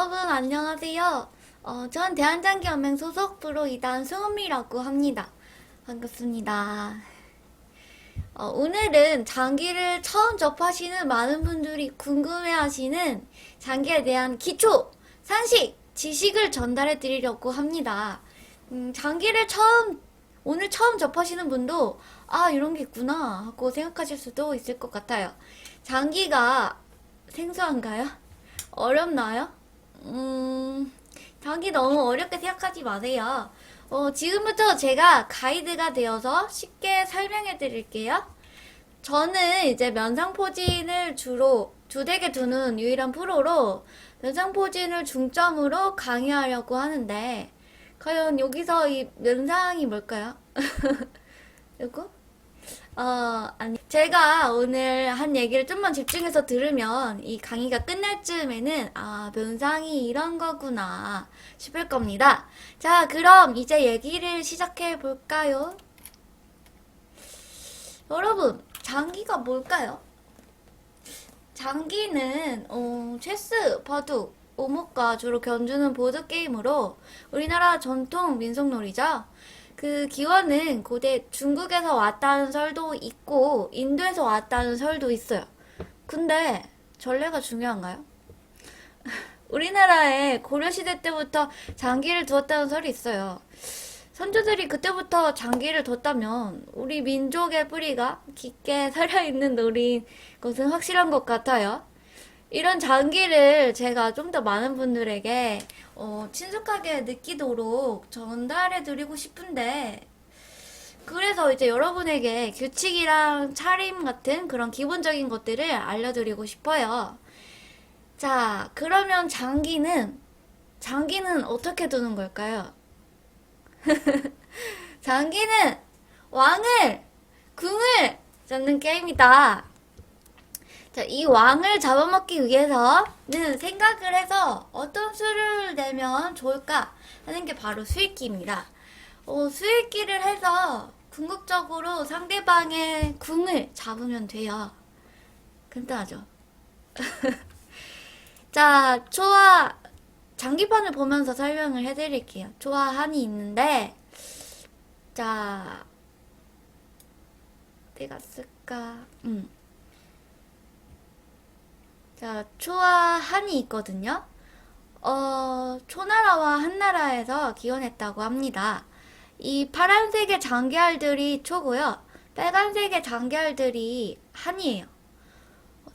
여러분 안녕하세요. 전 대한장기연맹 소속 프로 2단 승은미라고 합니다. 반갑습니다. 오늘은 장기를 처음 접하시는 많은 분들이 궁금해하시는 장기에 대한 기초, 상식, 지식을 전달해 드리려고 합니다. 장기를 오늘 처음 접하시는 분도 이런 게 있구나 하고 생각하실 수도 있을 것 같아요. 장기가 생소한가요? 어렵나요? 장기 너무 어렵게 생각하지 마세요. 지금부터 제가 가이드가 되어서 쉽게 설명해 드릴게요. 저는 이제 면상포진을 주로 주덱에 두는 유일한 프로로 면상포진을 중점으로 강의하려고 하는데, 과연 여기서 이 면상이 뭘까요? 이거? 아니. 제가 오늘 한 얘기를 좀만 집중해서 들으면 이 강의가 끝날 즈음에는, 면상이 이런 거구나 싶을 겁니다. 자, 그럼 이제 얘기를 시작해 볼까요? 여러분, 장기가 뭘까요? 장기는, 체스, 바둑, 오목과 주로 견주는 보드게임으로 우리나라 전통 민속놀이죠. 그 기원은 고대 중국에서 왔다는 설도 있고 인도에서 왔다는 설도 있어요. 근데 전례가 중요한가요? 우리나라에 고려시대 때부터 장기를 두었다는 설이 있어요. 선조들이 그때부터 장기를 뒀다면 우리 민족의 뿌리가 깊게 살아있는 놀이인 것은 확실한 것 같아요. 이런 장기를 제가 좀 더 많은 분들에게 친숙하게 느끼도록 전달해 드리고 싶은데, 그래서 이제 여러분에게 규칙이랑 차림 같은 그런 기본적인 것들을 알려드리고 싶어요. 자, 그러면 장기는 어떻게 두는 걸까요? 장기는 왕을, 궁을 잡는 게임이다. 자, 이 왕을 잡아먹기 위해서는 생각을 해서 어떤 수를 내면 좋을까 하는 게 바로 수익기입니다. 수익기를 해서 궁극적으로 상대방의 궁을 잡으면 돼요. 간단하죠? 자, 장기판을 보면서 설명을 해드릴게요. 초와 한이 있는데, 자, 어디가 쓸까? 자, 초와 한이 있거든요. 초나라와 한나라에서 기원했다고 합니다. 이 파란색의 장기알들이 초고요. 빨간색의 장기알들이 한이에요.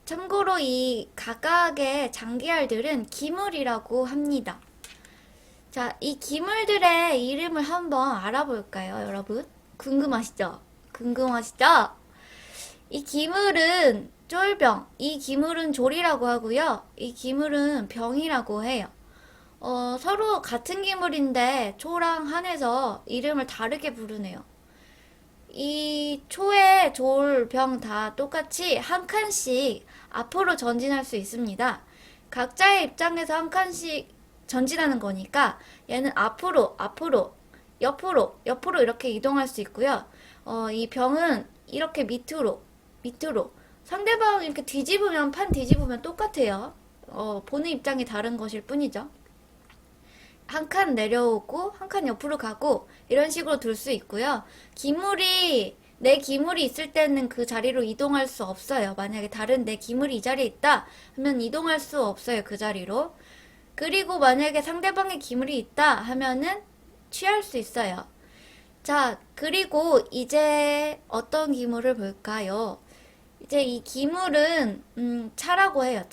참고로 이 각각의 장기알들은 기물이라고 합니다. 자, 이 기물들의 이름을 한번 알아볼까요, 여러분? 궁금하시죠? 이 기물은 쫄병, 이 기물은 졸이라고 하고요. 이 기물은 병이라고 해요. 서로 같은 기물인데 초랑 한에서 이름을 다르게 부르네요. 이 초에 졸, 병 다 똑같이 한 칸씩 앞으로 전진할 수 있습니다. 각자의 입장에서 한 칸씩 전진하는 거니까 얘는 앞으로, 옆으로 이렇게 이동할 수 있고요. 이 병은 이렇게 밑으로, 상대방 이렇게 판 뒤집으면 똑같아요. 보는 입장이 다른 것일 뿐이죠. 한 칸 내려오고 한 칸 옆으로 가고 이런 식으로 둘 수 있고요. 내 기물이 있을 때는 그 자리로 이동할 수 없어요. 만약에 다른 내 기물이 이 자리에 있다 하면 이동할 수 없어요. 그 자리로. 그리고 만약에 상대방의 기물이 있다 하면은 취할 수 있어요. 자, 그리고 이제 어떤 기물을 볼까요? 이제 이 기물은 차라고 해요.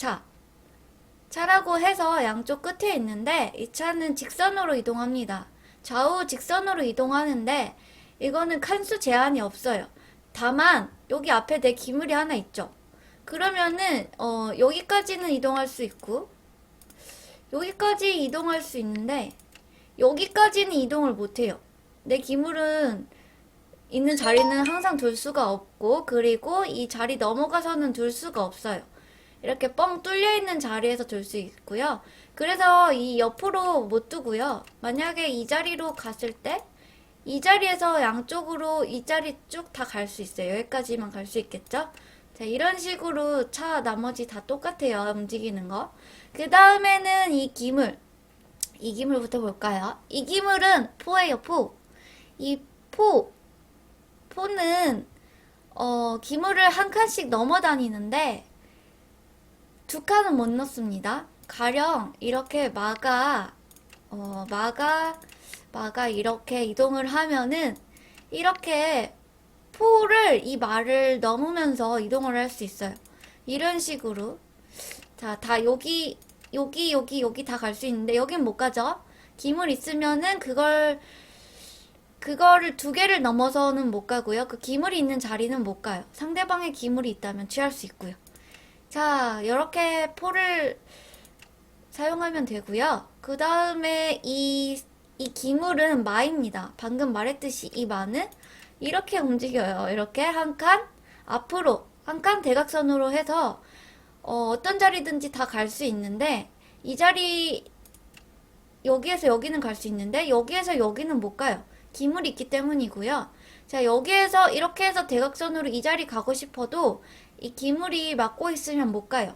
차라고 해서 양쪽 끝에 있는데 이 차는 직선으로 이동합니다. 좌우 직선으로 이동하는데 이거는 칸수 제한이 없어요. 다만 여기 앞에 내 기물이 하나 있죠. 그러면은 여기까지는 이동할 수 있고 여기까지 이동할 수 있는데 여기까지는 이동을 못해요. 내 기물은 있는 자리는 항상 둘 수가 없고, 그리고 이 자리 넘어가서는 둘 수가 없어요. 이렇게 뻥 뚫려 있는 자리에서 둘 수 있고요. 그래서 이 옆으로 못 두고요. 만약에 이 자리로 갔을 때 이 자리에서 양쪽으로 이 자리 쭉 다 갈 수 있어요. 여기까지만 갈 수 있겠죠? 자, 이런 식으로 차 나머지 다 똑같아요. 움직이는 거. 그 다음에는 이 기물. 이 기물부터 볼까요? 이 기물은 포예요, 포. 이 포는, 기물을 한 칸씩 넘어다니는데, 두 칸은 못 넣습니다. 가령, 이렇게 마가 이렇게 이동을 하면은, 이렇게 포를 이 말을 넘으면서 이동을 할 수 있어요. 이런 식으로. 자, 다 여기 다 갈 수 있는데, 여긴 못 가죠? 기물 있으면은 그거를 두 개를 넘어서는 못 가고요. 그 기물이 있는 자리는 못 가요. 상대방의 기물이 있다면 취할 수 있고요. 자, 이렇게 포를 사용하면 되고요. 그 다음에 이 기물은 마입니다. 방금 말했듯이 이 마는 이렇게 움직여요. 이렇게 한 칸 앞으로 한 칸 대각선으로 해서 어떤 자리든지 다 갈 수 있는데 이 자리 여기에서 여기는 갈 수 있는데 여기에서 여기는 못 가요. 기물이 있기 때문이고요. 자, 여기에서 이렇게 해서 대각선으로 이 자리 가고 싶어도 이 기물이 막고 있으면 못 가요.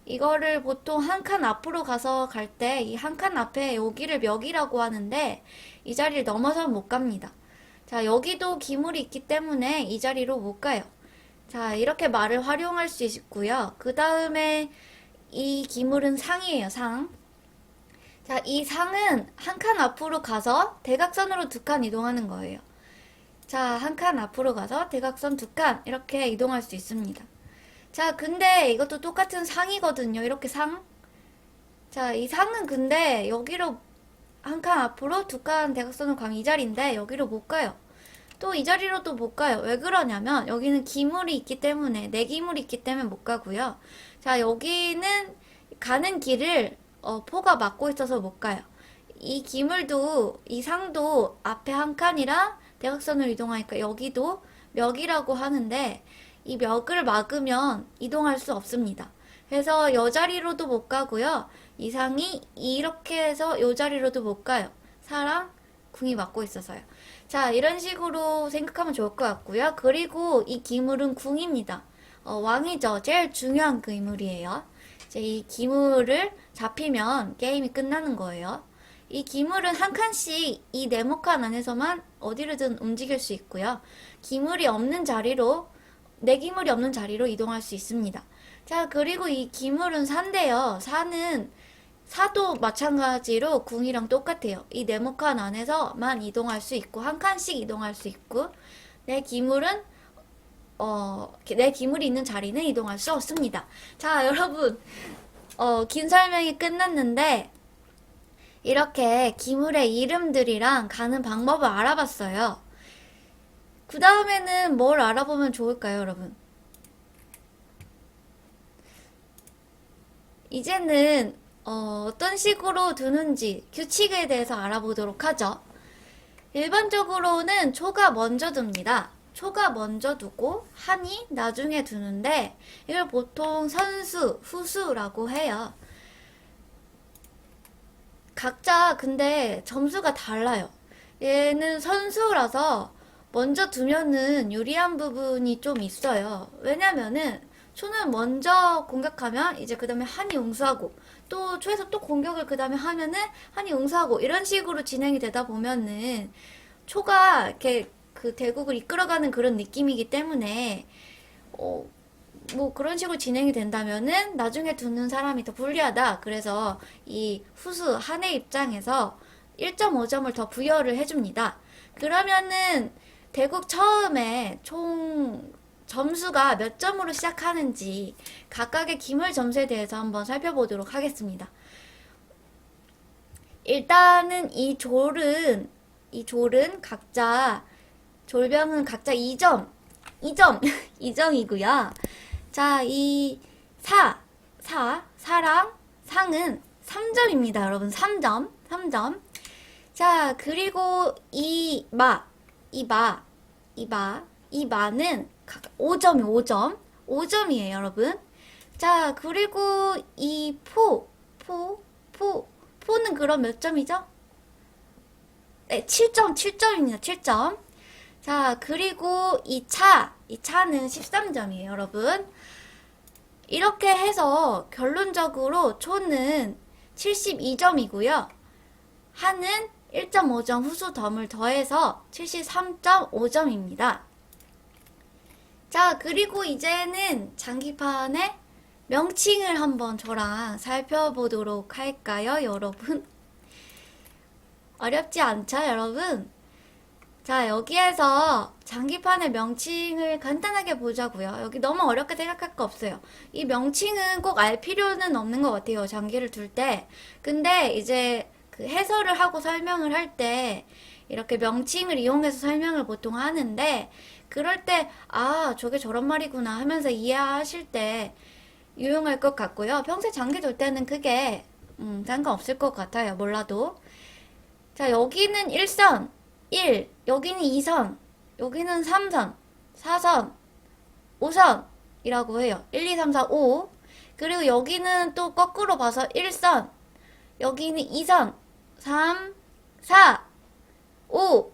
이거를 보통 한 칸 앞으로 가서 갈 때 이 한 칸 앞에 여기를 멱이라고 하는데 이 자리를 넘어서 못 갑니다. 자, 여기도 기물이 있기 때문에 이 자리로 못 가요. 자, 이렇게 말을 활용할 수 있고요. 그 다음에 이 기물은 상이에요, 상. 자, 이 상은 한 칸 앞으로 가서 대각선으로 두 칸 이동하는 거예요. 자, 한 칸 앞으로 가서 대각선 두 칸 이렇게 이동할 수 있습니다. 자, 근데 이것도 똑같은 상이거든요. 이렇게 상. 자, 이 상은 근데 여기로 한 칸 앞으로 두 칸 대각선으로 가면 이 자리인데 여기로 못 가요. 또 이 자리로도 못 가요. 왜 그러냐면 여기는 기물이 있기 때문에 내 기물이 있기 때문에 못 가고요. 자, 여기는 가는 길을 포가 막고 있어서 못 가요. 이 기물도 이 상도 앞에 한 칸이랑 대각선으로 이동하니까 여기도 멱이라고 하는데 이 멱을 막으면 이동할 수 없습니다. 그래서 여 자리로도 못 가고요. 이 상이 이렇게 해서 요 자리로도 못 가요. 사랑 궁이 막고 있어서요. 자, 이런 식으로 생각하면 좋을 것 같고요. 그리고 이 기물은 궁입니다. 왕이죠. 제일 중요한 그 인물이에요. 이제 이 기물을 잡히면 게임이 끝나는 거예요. 이 기물은 한 칸씩 이 네모칸 안에서만 어디로든 움직일 수 있고요. 기물이 없는 자리로, 내 기물이 없는 자리로 이동할 수 있습니다. 자, 그리고 이 기물은 사인데요. 사도 마찬가지로 궁이랑 똑같아요. 이 네모칸 안에서만 이동할 수 있고, 한 칸씩 이동할 수 있고, 내 기물은 내 기물이 있는 자리는 이동할 수 없습니다. 자, 여러분, 긴 설명이 끝났는데, 이렇게 기물의 이름들이랑 가는 방법을 알아봤어요. 그 다음에는 뭘 알아보면 좋을까요, 여러분? 이제는, 어떤 식으로 두는지 규칙에 대해서 알아보도록 하죠. 일반적으로는 초가 먼저 둡니다. 초가 먼저 두고 한이 나중에 두는데 이걸 보통 선수, 후수라고 해요. 각자 근데 점수가 달라요. 얘는 선수라서 먼저 두면은 유리한 부분이 좀 있어요. 왜냐면은 초는 먼저 공격하면 이제 그 다음에 한이 응수하고 또 초에서 또 공격을 그 다음에 하면은 한이 응수하고 이런 식으로 진행이 되다 보면은 초가 이렇게 그 대국을 이끌어가는 그런 느낌이기 때문에 뭐 그런 식으로 진행이 된다면은 나중에 두는 사람이 더 불리하다. 그래서 이 후수 한의 입장에서 1.5점을 더 부여를 해줍니다. 그러면은 대국 처음에 총 점수가 몇 점으로 시작하는지 각각의 기물 점수에 대해서 한번 살펴보도록 하겠습니다. 일단은 이 졸은 각자 졸병은 각자 2점 2점이고요. 자, 이 사랑 상은 3점입니다. 여러분 3점. 자, 그리고 이 마는 각 5점이에요, 여러분. 자, 그리고 이 포는 그럼 몇 점이죠? 네, 7점입니다. 7점. 자, 그리고 이 이 차는 13점이에요, 여러분. 이렇게 해서 결론적으로 초는 72점이고요. 하는 1.5점 후수 덤을 더해서 73.5점입니다. 자, 그리고 이제는 장기판의 명칭을 한번 저랑 살펴보도록 할까요, 여러분? 어렵지 않죠, 여러분? 자, 여기에서 장기판의 명칭을 간단하게 보자고요. 여기 너무 어렵게 생각할 거 없어요. 이 명칭은 꼭 알 필요는 없는 것 같아요, 장기를 둘 때. 근데 이제 그 해설을 하고 설명을 할 때 이렇게 명칭을 이용해서 설명을 보통 하는데, 그럴 때, 아, 저게 저런 말이구나 하면서 이해하실 때 유용할 것 같고요. 평소에 장기 둘 때는 크게 상관없을 것 같아요, 몰라도. 자, 여기는 1선, 1, 여기는 2선, 여기는 3선, 4선, 5선이라고 해요. 1, 2, 3, 4, 5. 그리고 여기는 또 거꾸로 봐서 1선, 여기는 2선, 3, 4, 5.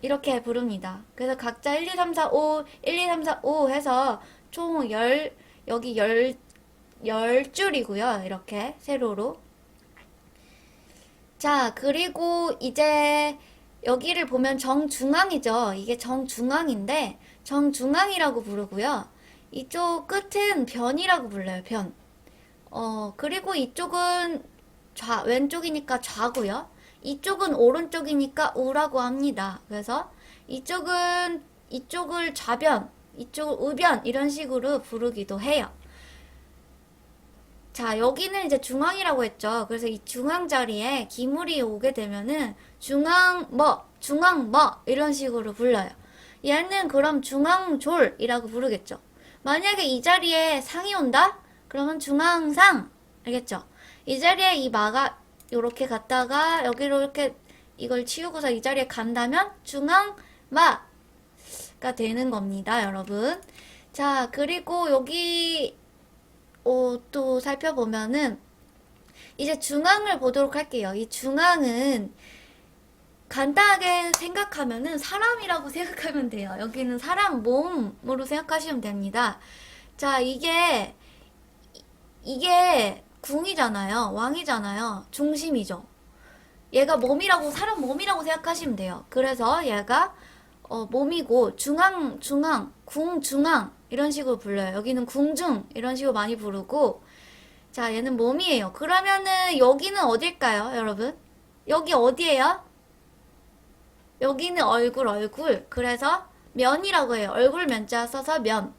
이렇게 부릅니다. 그래서 각자 1, 2, 3, 4, 5, 1, 2, 3, 4, 5 해서 총 여기 10줄이고요. 이렇게 세로로. 자, 그리고 이제 여기를 보면 정중앙이죠. 이게 정중앙인데 정중앙이라고 부르고요. 이쪽 끝은 변이라고 불러요. 변. 그리고 이쪽은 왼쪽이니까 좌고요. 이쪽은 오른쪽이니까 우라고 합니다. 그래서 이쪽을 좌변, 이쪽을 우변 이런 식으로 부르기도 해요. 자, 여기는 이제 중앙이라고 했죠. 그래서 이 중앙 자리에 기물이 오게 되면은 중앙뭐 이런 식으로 불러요. 얘는 그럼 중앙졸이라고 부르겠죠. 만약에 이 자리에 상이 온다? 그러면 중앙상. 알겠죠? 이 자리에 이 마가 요렇게 갔다가 여기로 이렇게 이걸 치우고서 이 자리에 간다면 중앙마가 되는 겁니다, 여러분. 자, 그리고 여기 또 살펴보면은 이제 중앙을 보도록 할게요. 이 중앙은 간단하게 생각하면은 사람이라고 생각하면 돼요. 여기는 사람 몸으로 생각하시면 됩니다. 자, 이게 궁이잖아요. 왕이잖아요. 중심이죠. 얘가 사람 몸이라고 생각하시면 돼요. 그래서 얘가 몸이고 중앙, 궁, 중앙 이런 식으로 불러요. 여기는 궁중 이런 식으로 많이 부르고, 자, 얘는 몸이에요. 그러면은 여기는 어딜까요, 여러분? 여기 어디예요? 여기는 얼굴. 그래서 면이라고 해요. 얼굴 면자 써서 면.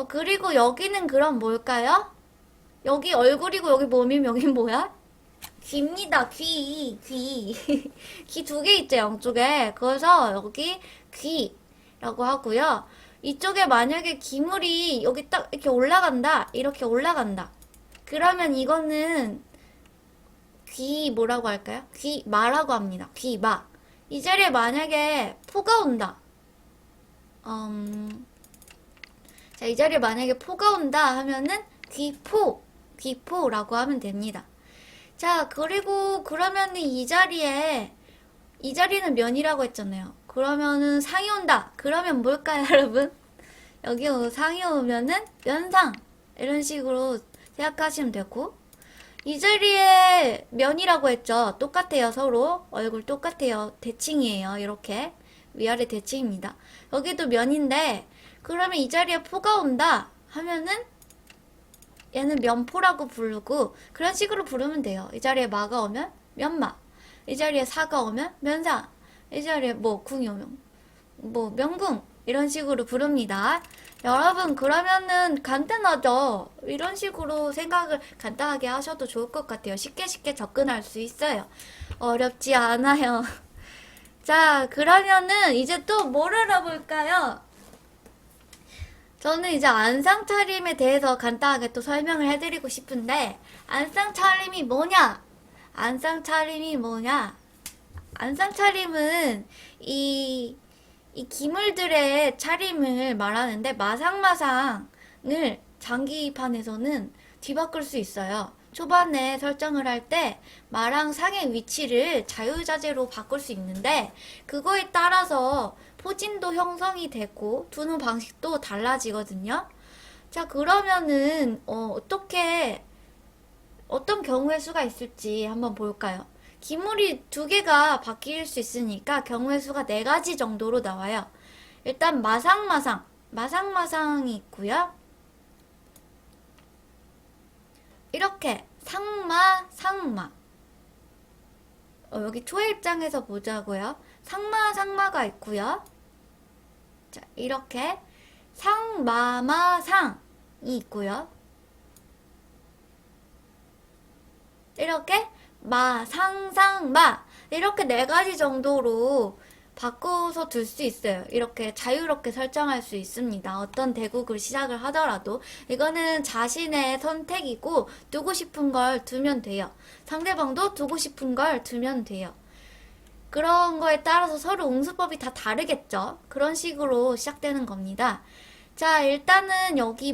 그리고 여기는 그럼 뭘까요? 여기 얼굴이고 여기 몸이면 여긴 뭐야? 귀입니다. 귀. 귀 두 개 있죠, 양쪽에. 그래서 여기 귀라고 하고요. 이쪽에 만약에 기물이 여기 딱 이렇게 올라간다. 이렇게 올라간다. 그러면 이거는 뭐라고 할까요? 귀마라고 합니다. 귀마. 이 자리에 만약에 포가 온다. 자, 이 자리에 만약에 포가 온다 하면은 귀포라고 하면 됩니다. 자, 그리고 그러면은 이 자리는 면이라고 했잖아요. 그러면은 상이 온다. 그러면 뭘까요, 여러분? 여기 상이 오면은 면상. 이런 식으로 생각하시면 되고, 이 자리에 면이라고 했죠. 똑같아요, 서로. 얼굴 똑같아요. 대칭이에요. 이렇게. 위아래 대칭입니다. 여기도 면인데, 그러면 이 자리에 포가 온다 하면은 얘는 면포라고 부르고, 그런 식으로 부르면 돼요. 이 자리에 마가 오면 면마, 이 자리에 사가 오면 면사, 이 자리에 궁이 오면 명궁 이런 식으로 부릅니다. 여러분, 그러면은 간단하죠? 이런 식으로 생각을 간단하게 하셔도 좋을 것 같아요. 쉽게 접근할 수 있어요. 어렵지 않아요. 자, 그러면은 이제 또 뭘 알아볼까요? 저는 이제 안상차림에 대해서 간단하게 또 설명을 해드리고 싶은데, 안상차림이 뭐냐? 안상차림은 이 기물들의 차림을 말하는데, 마상마상을 장기판에서는 뒤바꿀 수 있어요. 초반에 설정을 할 때 마랑 상의 위치를 자유자재로 바꿀 수 있는데 그거에 따라서 포진도 형성이 되고 두는 방식도 달라지거든요. 자, 그러면은 어떤 경우의 수가 있을지 한번 볼까요? 기물이 두 개가 바뀔 수 있으니까 경우의 수가 네 가지 정도로 나와요. 일단 마상마상이 있고요. 이렇게 상마. 여기 초의 입장에서 보자고요. 상마가 있고요. 자, 이렇게 상마마상이 있고요. 이렇게 마상상마 이렇게 네 가지 정도로 바꿔서 둘 수 있어요. 이렇게 자유롭게 설정할 수 있습니다. 어떤 대국을 시작을 하더라도 이거는 자신의 선택이고 두고 싶은 걸 두면 돼요. 상대방도 두고 싶은 걸 두면 돼요. 그런 거에 따라서 서로 응수법이 다 다르겠죠. 그런 식으로 시작되는 겁니다. 자, 일단은 여기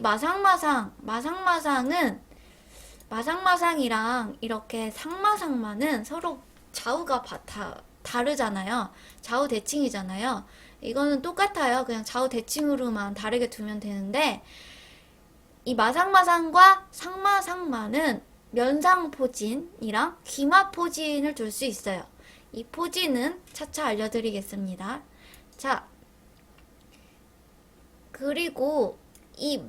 마상마상이랑 이렇게 상마상마는 서로 좌우가 다르잖아요. 좌우 대칭이잖아요. 이거는 똑같아요. 그냥 좌우 대칭으로만 다르게 두면 되는데 이 마상마상과 상마상마는 면상포진이랑 기마포진을 둘 수 있어요. 이 포진은 차차 알려드리겠습니다. 자, 그리고 이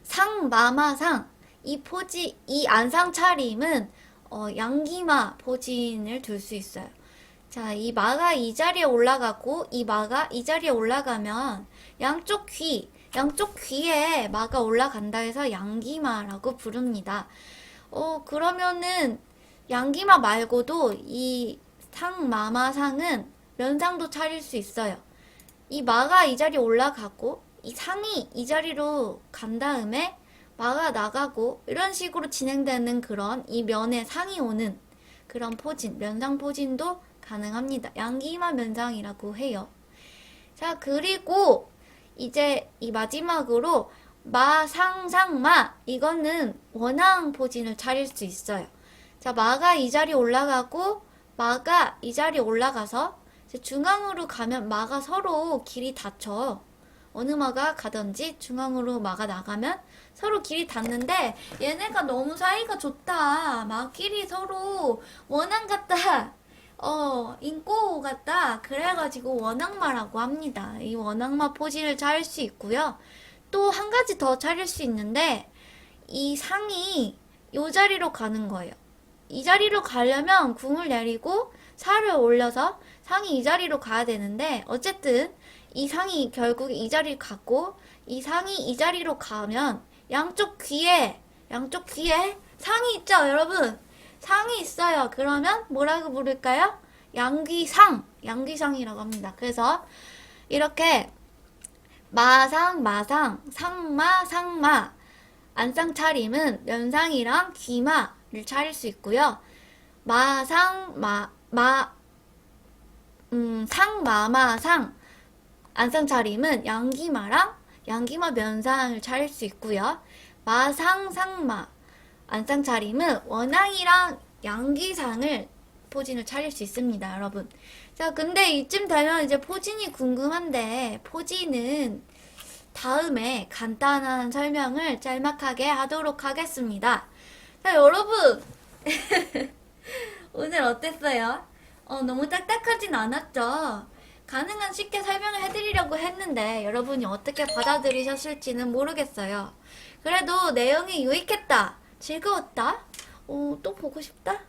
상마마상 이 안상 차림은 양기마 포진을 둘 수 있어요. 자, 이 마가 이 자리에 올라가고 이 마가 이 자리에 올라가면 양쪽 귀에 마가 올라간다 해서 양기마라고 부릅니다. 그러면은 양기마 말고도 이 상마마상은 면상도 차릴 수 있어요. 이 마가 이 자리에 올라가고 이 상이 이 자리로 간 다음에 마가 나가고 이런 식으로 진행되는 그런 이 면에 상이 오는 그런 포진, 면상 포진도 가능합니다. 양기마 면상이라고 해요. 자, 그리고 이제 이 마지막으로 마상상마 이거는 원앙 포진을 차릴 수 있어요. 자, 마가 이 자리에 올라가고 마가 이 자리에 올라가서 이제 중앙으로 가면 마가 서로 길이 닫혀. 어느 마가 가든지 중앙으로 마가 나가면 서로 길이 닿는데 얘네가 너무 사이가 좋다. 마끼리 서로 원앙 같다. 인꼬 같다. 그래가지고 원앙마라고 합니다. 이 원앙마 포진을 차릴 수 있고요. 또 한 가지 더 차릴 수 있는데 이 상이 이 자리로 가는 거예요. 이 자리로 가려면 궁을 내리고 살을 올려서 상이 이 자리로 가야 되는데 어쨌든 이 상이 결국 이 자리를 갔고 이 상이 이 자리로 가면 양쪽 귀에 상이 있죠, 여러분? 상이 있어요. 그러면 뭐라고 부를까요? 양귀상이라고 합니다. 그래서 이렇게 마상, 상마 안상 차림은 면상이랑 귀마를 차릴 수 있고요. 상마마상 안상 차림은 양기마 면상을 차릴 수 있고요. 마상상마 안상 차림은 원앙이랑 양기상을 포진을 차릴 수 있습니다, 여러분. 자, 근데 이쯤 되면 이제 포진이 궁금한데 포진은 다음에 간단한 설명을 짤막하게 하도록 하겠습니다. 자, 여러분 오늘 어땠어요? 너무 딱딱하진 않았죠? 가능한 쉽게 설명을 해드리려고 했는데 여러분이 어떻게 받아들이셨을지는 모르겠어요. 그래도 내용이 유익했다, 즐거웠다, 또 보고 싶다,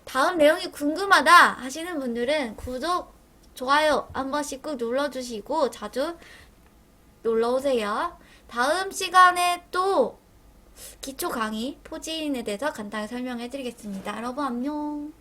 다음 내용이 궁금하다 하시는 분들은 구독, 좋아요 한 번씩 꾹 눌러주시고 자주 놀러오세요. 다음 시간에 또 기초 강의 포진에 대해서 간단히 설명해드리겠습니다. 여러분 안녕.